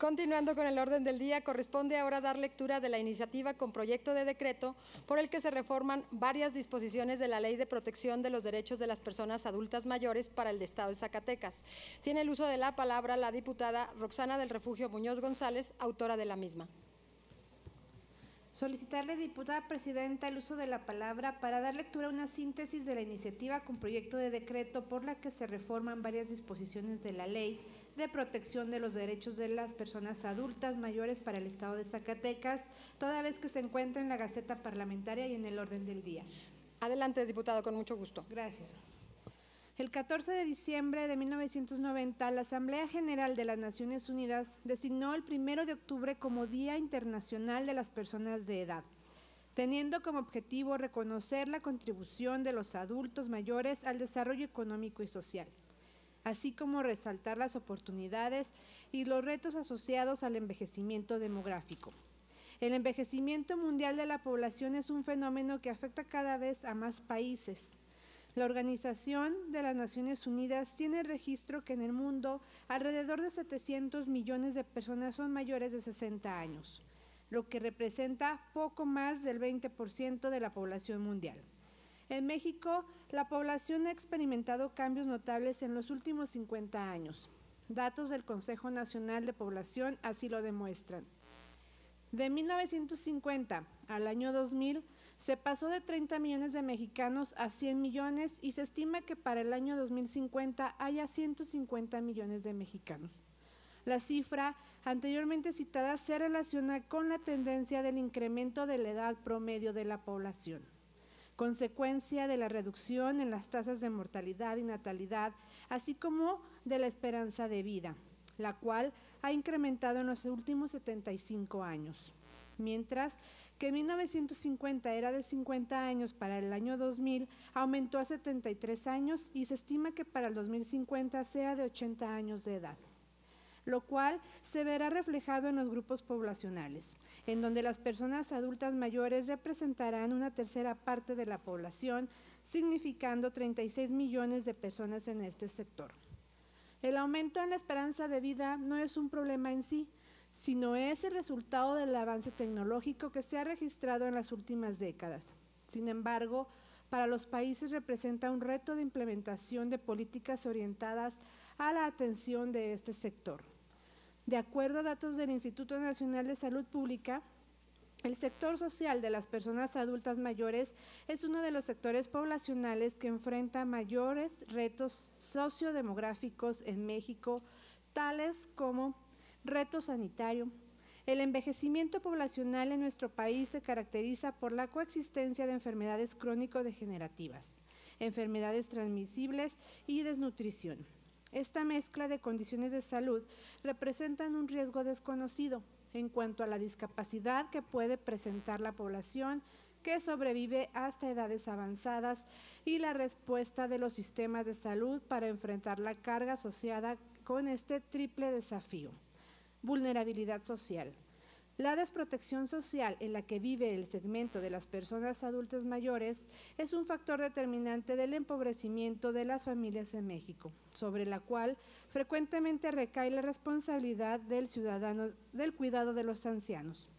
Continuando con el orden del día, corresponde ahora dar lectura de la iniciativa con proyecto de decreto por el que se reforman varias disposiciones de la Ley de Protección de los Derechos de las Personas Adultas Mayores para el Estado de Zacatecas. Tiene el uso de la palabra la diputada Roxana del Refugio Muñoz González, autora de la misma. Solicitarle, diputada presidenta, el uso de la palabra para dar lectura a una síntesis de la iniciativa con proyecto de decreto por la que se reforman varias disposiciones de la Ley de Protección de los Derechos de las Personas Adultas Mayores para el Estado de Zacatecas, toda vez que se encuentra en la Gaceta Parlamentaria y en el orden del día. Adelante, diputado, con mucho gusto. Gracias. El 14 de diciembre de 1990, la Asamblea General de las Naciones Unidas designó el 1 de octubre como Día Internacional de las Personas de Edad, teniendo como objetivo reconocer la contribución de los adultos mayores al desarrollo económico y social, así como resaltar las oportunidades y los retos asociados al envejecimiento demográfico. El envejecimiento mundial de la población es un fenómeno que afecta cada vez a más países. La Organización de las Naciones Unidas tiene registro que en el mundo alrededor de 700 millones de personas son mayores de 60 años, lo que representa poco más del 20% de la población mundial. En México, la población ha experimentado cambios notables en los últimos 50 años. Datos del Consejo Nacional de Población así lo demuestran. De 1950 al año 2000, se pasó de 30 millones de mexicanos a 100 millones y se estima que para el año 2050 haya 150 millones de mexicanos. La cifra anteriormente citada se relaciona con la tendencia del incremento de la edad promedio de la población, consecuencia de la reducción en las tasas de mortalidad y natalidad, así como de la esperanza de vida, la cual ha incrementado en los últimos 75 años. Mientras que en 1950 era de 50 años, para el año 2000 aumentó a 73 años y se estima que para el 2050 sea de 80 años de edad, lo cual se verá reflejado en los grupos poblacionales, en donde las personas adultas mayores representarán una tercera parte de la población, significando 36 millones de personas en este sector. El aumento en la esperanza de vida no es un problema en sí, sino es el resultado del avance tecnológico que se ha registrado en las últimas décadas. Sin embargo, para los países representa un reto de implementación de políticas orientadas a la atención de este sector. De acuerdo a datos del Instituto Nacional de Salud Pública, el sector social de las personas adultas mayores es uno de los sectores poblacionales que enfrenta mayores retos sociodemográficos en México, tales como reto sanitario. El envejecimiento poblacional en nuestro país se caracteriza por la coexistencia de enfermedades crónico-degenerativas, enfermedades transmisibles y desnutrición. Esta mezcla de condiciones de salud representan un riesgo desconocido en cuanto a la discapacidad que puede presentar la población que sobrevive hasta edades avanzadas y la respuesta de los sistemas de salud para enfrentar la carga asociada con este triple desafío. Vulnerabilidad social. La desprotección social en la que vive el segmento de las personas adultas mayores es un factor determinante del empobrecimiento de las familias en México, sobre la cual frecuentemente recae la responsabilidad del ciudadano del cuidado de los ancianos.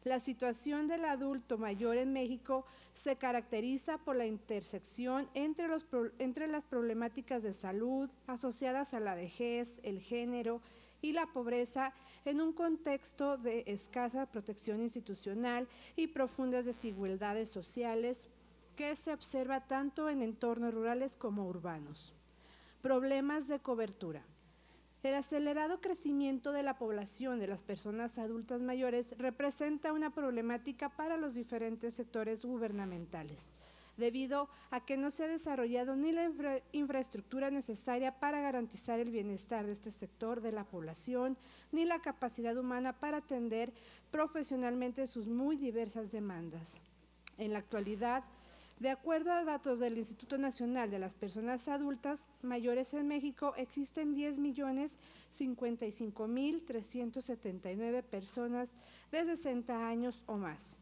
La situación del adulto mayor en México se caracteriza por la intersección entre las problemáticas de salud asociadas a la vejez, el género y la pobreza en un contexto de escasa protección institucional y profundas desigualdades sociales que se observa tanto en entornos rurales como urbanos. Problemas de cobertura. El acelerado crecimiento de la población de las personas adultas mayores representa una problemática para los diferentes sectores gubernamentales, debido a que no se ha desarrollado ni la infraestructura necesaria para garantizar el bienestar de este sector de la población, ni la capacidad humana para atender profesionalmente sus muy diversas demandas. En la actualidad, de acuerdo a datos del Instituto Nacional de las Personas Adultas Mayores en México, existen 10.055.379 personas de 60 años o más,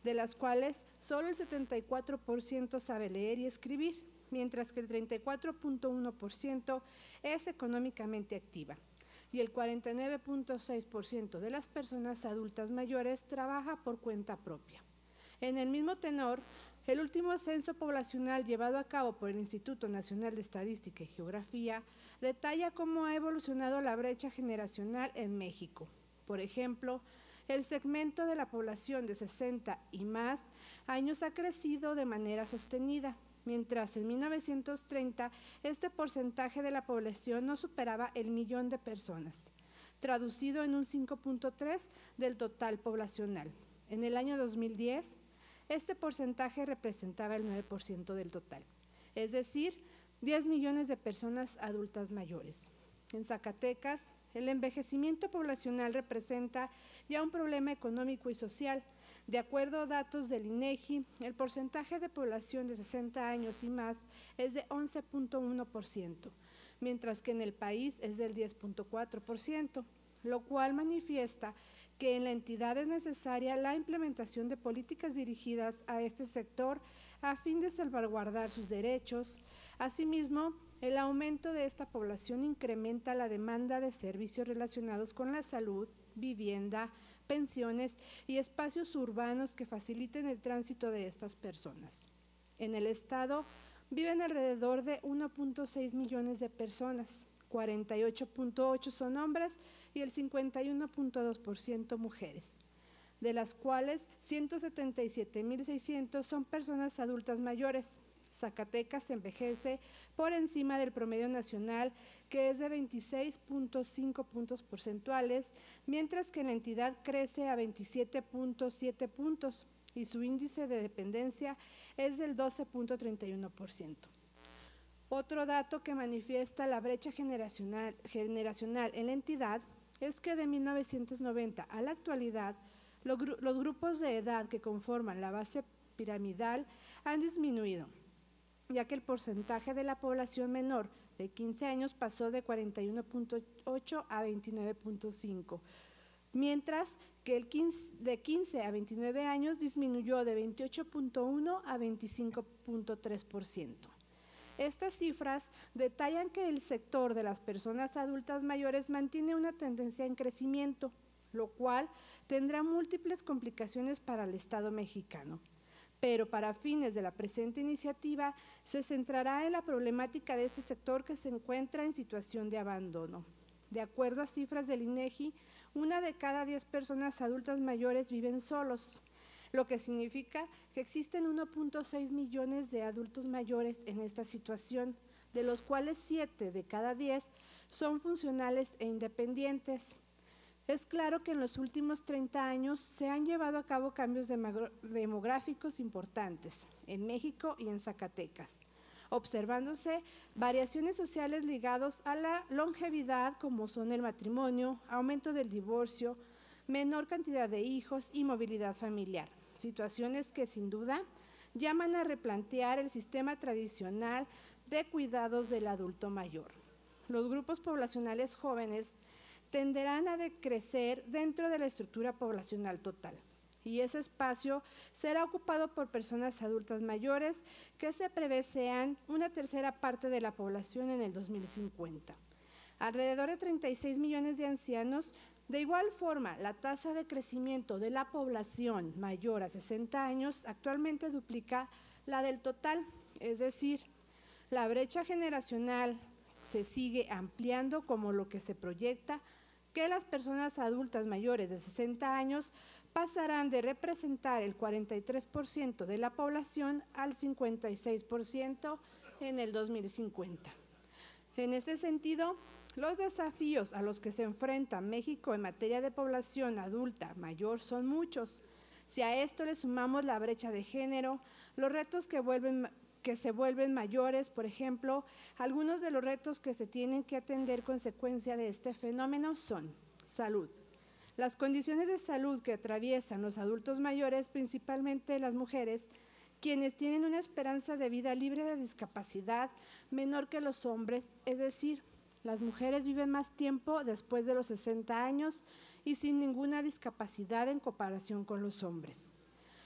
de las cuales solo el 74% sabe leer y escribir, mientras que el 34.1% es económicamente activa. y el 49.6% de las personas adultas mayores trabaja por cuenta propia. En el mismo tenor, el último censo poblacional llevado a cabo por el Instituto Nacional de Estadística y Geografía detalla cómo ha evolucionado la brecha generacional en México. Por ejemplo, el segmento de la población de 60 y más años ha crecido de manera sostenida, mientras en 1930 este porcentaje de la población no superaba el 1.000.000 de personas, traducido en un 5.3% del total poblacional. En el año 2010, este porcentaje representaba el 9% del total, es decir, 10 millones de personas adultas mayores. En Zacatecas, el envejecimiento poblacional representa ya un problema económico y social. De acuerdo a datos del INEGI, el porcentaje de población de 60 años y más es de 11.1%, mientras que en el país es del 10.4%, lo cual manifiesta que en la entidad es necesaria la implementación de políticas dirigidas a este sector a fin de salvaguardar sus derechos. Asimismo, el aumento de esta población incrementa la demanda de servicios relacionados con la salud, vivienda, pensiones y espacios urbanos que faciliten el tránsito de estas personas. En el estado viven alrededor de 1.6 millones de personas, 48.8 son hombres y el 51.2% mujeres, de las cuales 177.600 son personas adultas mayores. Zacatecas envejece por encima del promedio nacional, que es de 26.5 puntos porcentuales, mientras que la entidad crece a 27.7 puntos y su índice de dependencia es del 12.31%. Otro dato que manifiesta la brecha generacional en la entidad es que de 1990 a la actualidad, los grupos de edad que conforman la base piramidal han disminuido, ya que el porcentaje de la población menor de 15 años pasó de 41.8 a 29.5, mientras que de 15 a 29 años disminuyó de 28.1 a 25.3%. Estas cifras detallan que el sector de las personas adultas mayores mantiene una tendencia en crecimiento, lo cual tendrá múltiples complicaciones para el Estado mexicano. Pero para fines de la presente iniciativa se centrará en la problemática de este sector que se encuentra en situación de abandono. De acuerdo a cifras del INEGI, 1 de cada 10 personas adultas mayores viven solos, lo que significa que existen 1.6 millones de adultos mayores en esta situación, de los cuales 7 de cada 10 son funcionales e independientes. Es claro que en los últimos 30 años se han llevado a cabo cambios demográficos importantes en México y en Zacatecas, observándose variaciones sociales ligadas a la longevidad, como son el matrimonio, aumento del divorcio, menor cantidad de hijos y movilidad familiar, situaciones que sin duda llaman a replantear el sistema tradicional de cuidados del adulto mayor. Los grupos poblacionales jóvenes tenderán a decrecer dentro de la estructura poblacional total, y ese espacio será ocupado por personas adultas mayores que se prevé sean una tercera parte de la población en el 2050. Alrededor de 36 millones de ancianos. De igual forma, la tasa de crecimiento de la población mayor a 60 años actualmente duplica la del total, es decir, la brecha generacional se sigue ampliando, como lo que se proyecta que las personas adultas mayores de 60 años pasarán de representar el 43% de la población al 56% en el 2050. En este sentido, los desafíos a los que se enfrenta México en materia de población adulta mayor son muchos. Si a esto le sumamos la brecha de género, los retos que se vuelven mayores, por ejemplo, algunos de los retos que se tienen que atender consecuencia de este fenómeno son salud. Las condiciones de salud que atraviesan los adultos mayores, principalmente las mujeres, quienes tienen una esperanza de vida libre de discapacidad menor que los hombres, es decir, las mujeres viven más tiempo después de los 60 años y sin ninguna discapacidad en comparación con los hombres.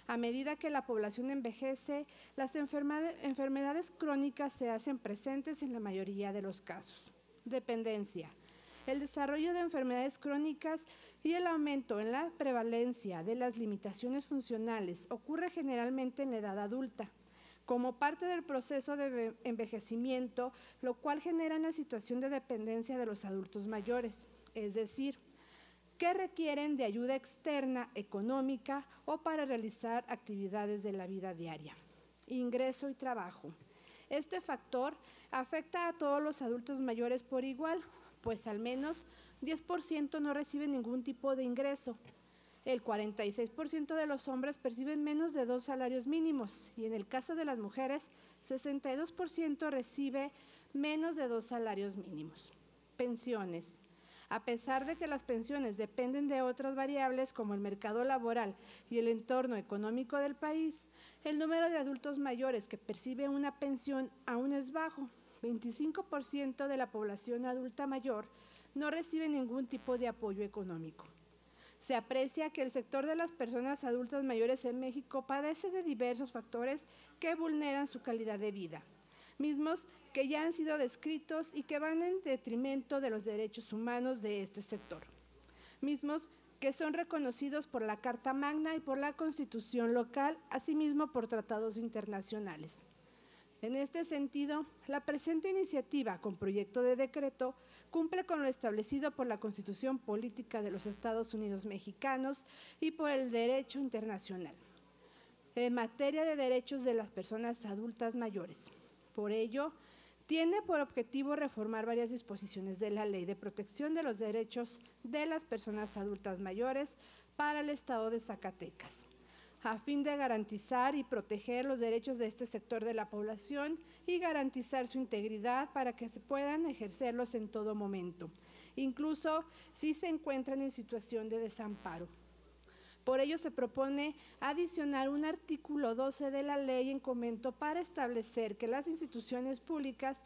A medida que la población envejece, las enfermedades crónicas se hacen presentes en la mayoría de los casos. Dependencia. el desarrollo de enfermedades crónicas y el aumento en la prevalencia de las limitaciones funcionales ocurre generalmente en la edad adulta, como parte del proceso de envejecimiento, lo cual genera una situación de dependencia de los adultos mayores, es decir, que requieren de ayuda externa, económica o para realizar actividades de la vida diaria. Ingreso y trabajo. Este factor afecta a todos los adultos mayores por igual, pues al menos 10% no reciben ningún tipo de ingreso. El 46% de los hombres perciben menos de 2 salarios mínimos y en el caso de las mujeres, 62% recibe menos de 2 salarios mínimos. Pensiones. A pesar de que las pensiones dependen de otras variables como el mercado laboral y el entorno económico del país, el número de adultos mayores que percibe una pensión aún es bajo. 25% de la población adulta mayor no recibe ningún tipo de apoyo económico. Se aprecia que el sector de las personas adultas mayores en México padece de diversos factores que vulneran su calidad de vida, mismos que ya han sido descritos y que van en detrimento de los derechos humanos de este sector, mismos que son reconocidos por la Carta Magna y por la Constitución local, asimismo por tratados internacionales. En este sentido, la presente iniciativa con proyecto de decreto cumple con lo establecido por la Constitución Política de los Estados Unidos Mexicanos y por el derecho internacional en materia de derechos de las personas adultas mayores. Por ello, tiene por objetivo reformar varias disposiciones de la Ley de Protección de los Derechos de las Personas Adultas Mayores para el Estado de Zacatecas, a fin de garantizar y proteger los derechos de este sector de la población y garantizar su integridad para que se puedan ejercerlos en todo momento, incluso si se encuentran en situación de desamparo. Por ello se propone adicionar un artículo 12 de la ley en comento para establecer que las instituciones públicas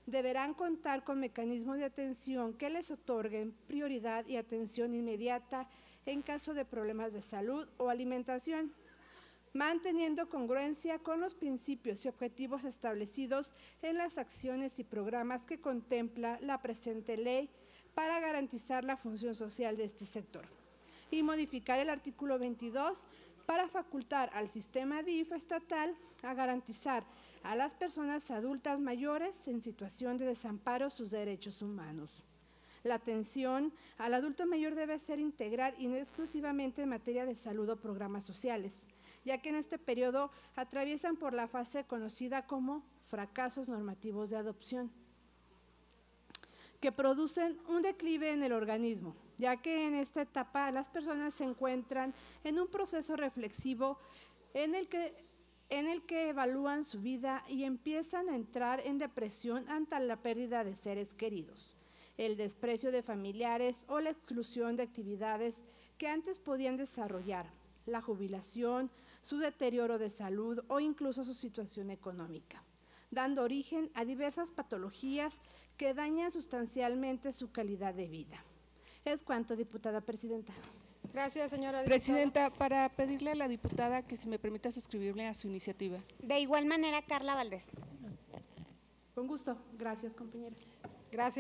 deberán contar con mecanismos de atención que les otorguen prioridad y atención inmediata en caso de problemas de salud o alimentación, manteniendo congruencia con los principios y objetivos establecidos en las acciones y programas que contempla la presente ley para garantizar la función social de este sector, y modificar el artículo 22 para facultar al sistema DIF estatal a garantizar a las personas adultas mayores en situación de desamparo sus derechos humanos. La atención al adulto mayor debe ser integral y no exclusivamente en materia de salud o programas sociales, ya que en este periodo atraviesan por la fase conocida como fracasos normativos de adopción, que producen un declive en el organismo, ya que en esta etapa las personas se encuentran en un proceso reflexivo en el que evalúan su vida y empiezan a entrar en depresión ante la pérdida de seres queridos, el desprecio de familiares o la exclusión de actividades que antes podían desarrollar, la jubilación, su deterioro de salud o incluso su situación económica, dando origen a diversas patologías que dañan sustancialmente su calidad de vida. Es cuanto, diputada presidenta. Gracias, señora diputada. Presidenta, para pedirle a la diputada que se me permita suscribirle a su iniciativa. De igual manera, Carla Valdés. Con gusto. Gracias, compañeras. Gracias.